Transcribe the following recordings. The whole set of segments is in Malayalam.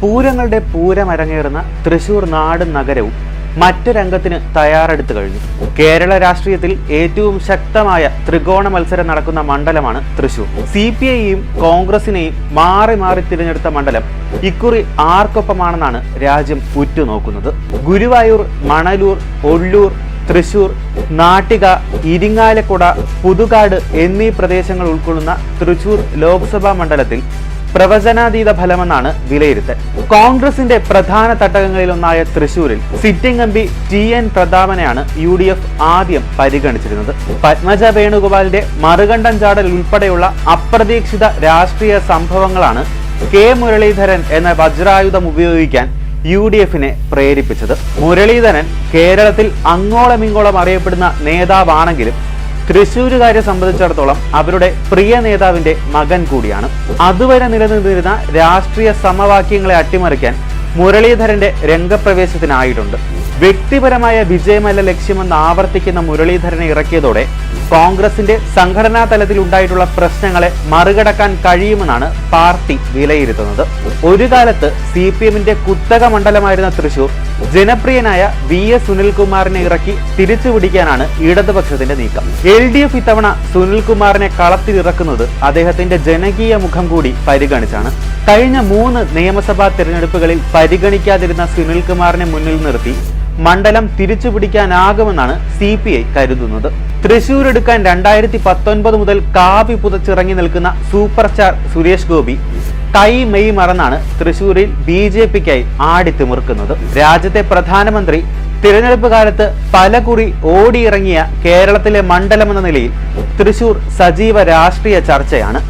പൂരങ്ങളുടെ പൂരമരങ്ങേറുന്ന തൃശൂർ നാടും നഗരവും മറ്റു രംഗത്തിന് തയ്യാറെടുത്തു കഴിഞ്ഞു. കേരള രാഷ്ട്രീയത്തിൽ ഏറ്റവും ശക്തമായ ത്രികോണ മത്സരം നടക്കുന്ന മണ്ഡലമാണ് തൃശൂർ. CPIയെയും കോൺഗ്രസിനെയും മാറി മാറി തിരഞ്ഞെടുത്ത മണ്ഡലം ഇക്കുറി ആർക്കൊപ്പമാണെന്നാണ് രാജ്യം ഉറ്റുനോക്കുന്നത്. ഗുരുവായൂർ, മണലൂർ, ഒള്ളൂർ, തൃശൂർ, നാട്ടിക, ഇരിങ്ങാലക്കുട, പുതുകാട് എന്നീ പ്രദേശങ്ങൾ ഉൾക്കൊള്ളുന്ന തൃശൂർ ലോക്സഭാ മണ്ഡലത്തിൽ പ്രവചനാതീത ഫലമെന്നാണ് വിലയിരുത്തൽ. കോൺഗ്രസിന്റെ പ്രധാന തട്ടകങ്ങളിലൊന്നായ തൃശൂരിൽ സിറ്റിംഗ് MP TN പ്രതാപനെയാണ് UDF ആദ്യം പരിഗണിച്ചിരുന്നത്. പത്മജ വേണുഗോപാലിന്റെ മറുകണ്ഠം ചാടൽ ഉൾപ്പെടെയുള്ള അപ്രതീക്ഷിത രാഷ്ട്രീയ സംഭവങ്ങളാണ് K മുരളീധരൻ എന്ന വജ്രായുധം ഉപയോഗിക്കാൻ UDFനെ പ്രേരിപ്പിച്ചത്. മുരളീധരൻ കേരളത്തിൽ അങ്ങോളമിങ്ങോളം അറിയപ്പെടുന്ന നേതാവാണെങ്കിലും തൃശ്ശൂരുകാരെ സംബന്ധിച്ചിടത്തോളം അവരുടെ പ്രിയ നേതാവിന്റെ മകൻ കൂടിയാണ്. അതുവരെ നിലനിന്നിരുന്ന രാഷ്ട്രീയ സമവാക്യങ്ങളെ അട്ടിമറിക്കാൻ മുരളീധരന്റെ രംഗപ്രവേശത്തിനായിട്ടുണ്ട്. വ്യക്തിപരമായ വിജയമല്ല ലക്ഷ്യമെന്ന് ആവർത്തിക്കുന്ന മുരളീധരനെ ഇറക്കിയതോടെ കോൺഗ്രസിന്റെ സംഘടനാ തലത്തിൽ ഉണ്ടായിട്ടുള്ള പ്രശ്നങ്ങളെ മറികടക്കാൻ കഴിയുമെന്നാണ് പാർട്ടി വിലയിരുത്തുന്നത്. ഒരു കാലത്ത് CPMന്റെ കുത്തക മണ്ഡലമായിരുന്ന തൃശൂർ ജനപ്രിയനായ VS സുനിൽകുമാറിനെ ഇറക്കി തിരിച്ചുപിടിക്കാനാണ് ഇടതുപക്ഷത്തിന്റെ നീക്കം. LDF ഇത്തവണ സുനിൽകുമാറിനെ കളത്തിലിറക്കുന്നത് അദ്ദേഹത്തിന്റെ ജനകീയ മുഖം കൂടി പരിഗണിച്ചാണ്. കഴിഞ്ഞ 3 നിയമസഭാ തെരഞ്ഞെടുപ്പുകളിൽ പരിഗണിക്കാതിരുന്ന സുനിൽകുമാറിനെ മുന്നിൽ നിർത്തി മണ്ഡലം തിരിച്ചുപിടിക്കാനാകുമെന്നാണ് CPI കരുതുന്നത്. തൃശൂർ എടുക്കാൻ 2019 മുതൽ കാവി പുതച്ചിറങ്ങി നിൽക്കുന്ന സൂപ്പർ സ്റ്റാർ സുരേഷ് ഗോപി കൈ മെയ് മറന്നാണ് തൃശൂരിൽ BJPക്കായി ആടിത്തിമിർക്കുന്നത്. രാജ്യത്തെ പ്രധാനമന്ത്രി തിരഞ്ഞെടുപ്പ് കാലത്ത് പലകുറി ഓടിയിറങ്ങിയ കേരളത്തിലെ മണ്ഡലമെന്ന നിലയിൽ തൃശൂർ സജീവ രാഷ്ട്രീയ ചർച്ചയാണ്.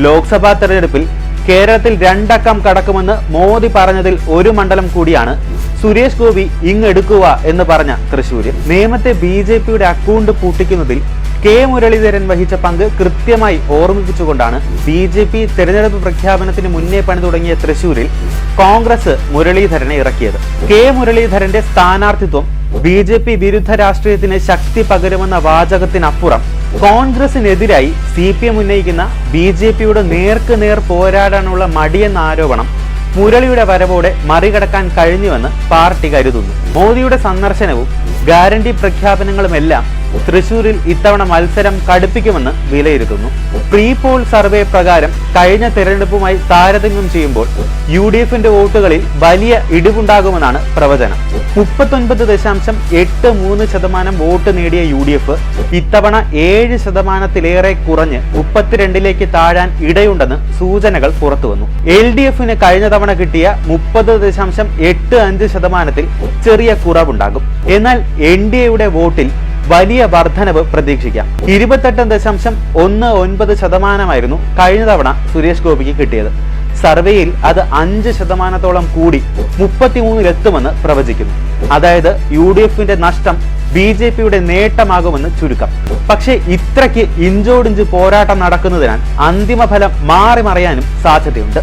ലോക്സഭാ തെരഞ്ഞെടുപ്പിൽ കേരളത്തിൽ 2 അക്കം കടക്കുമെന്ന് മോദി പറഞ്ഞതിൽ ഒരു മണ്ഡലം കൂടിയാണ് സുരേഷ് ഗോപി ഇങ്ങെടുക്കുക എന്ന് പറഞ്ഞ തൃശ്ശൂര്. നിയമത്തെ BJPയുടെ അക്കൗണ്ട് പൂട്ടിക്കുന്നതിൽ K മുരളീധരൻ വഹിച്ച പങ്ക് കൃത്യമായി ഓർമ്മിപ്പിച്ചുകൊണ്ടാണ് BJP തെരഞ്ഞെടുപ്പ് പ്രഖ്യാപനത്തിന് മുന്നേ പണി തുടങ്ങിയ തൃശ്ശൂരിൽ കോൺഗ്രസ് മുരളീധരനെ ഇറക്കിയത്. K മുരളീധരന്റെ സ്ഥാനാർത്ഥിത്വം BJP വിരുദ്ധ രാഷ്ട്രീയത്തിന് ശക്തി പകരുമെന്ന വാചകത്തിനപ്പുറം കോൺഗ്രസിനെതിരായി CPM ഉന്നയിക്കുന്ന BJPയുടെ നേർക്ക് നേർ പോരാടാനുള്ള മടിയെന്ന ആരോപണം മുരളിയുടെ വരവോടെ മറികടക്കാൻ കഴിഞ്ഞുവെന്ന് പാർട്ടി കരുതുന്നു. മോദിയുടെ സന്ദർശനവും ഗ്യാരണ്ടി പ്രഖ്യാപനങ്ങളുമെല്ലാം തൃശൂരിൽ ഇത്തവണ മത്സരം കടുപ്പിക്കുമെന്ന് വിലയിരുത്തുന്നു. പ്രീ പോൾ സർവേ പ്രകാരം കഴിഞ്ഞ തെരഞ്ഞെടുപ്പുമായി താരതമ്യം ചെയ്യുമ്പോൾ UDFന്റെ വോട്ടുകളിൽ വലിയ ഇടിവുണ്ടാകുമെന്നാണ് പ്രവചനം. 39.83% വോട്ട് നേടിയ UDF ഇത്തവണ 7% കുറഞ്ഞ് 32ലേക്ക് താഴാൻ ഇടയുണ്ടെന്ന് സൂചനകൾ പുറത്തുവന്നു. LDFന് കഴിഞ്ഞ തവണ കിട്ടിയ 30.85% ചെറിയ കുറവുണ്ടാകും. എന്നാൽ NDAയുടെ വോട്ടിൽ വലിയ വർധനവ് പ്രതീക്ഷിക്കാം. 28.19% കഴിഞ്ഞ തവണ സുരേഷ് ഗോപിക്ക് കിട്ടിയത്. സർവേയിൽ അത് 5% കൂടി 33-ലെത്തുമെന്ന് പ്രവചിക്കുന്നു. അതായത് UDFന്റെ നഷ്ടം BJPയുടെ നേട്ടമാകുമെന്ന് ചുരുക്കം. പക്ഷേ ഇത്രയ്ക്ക് ഇഞ്ചോടിഞ്ച് പോരാട്ടം നടക്കുന്നതിനാൽ അന്തിമ ഫലം മാറി മറിയാനും സാധ്യതയുണ്ട്.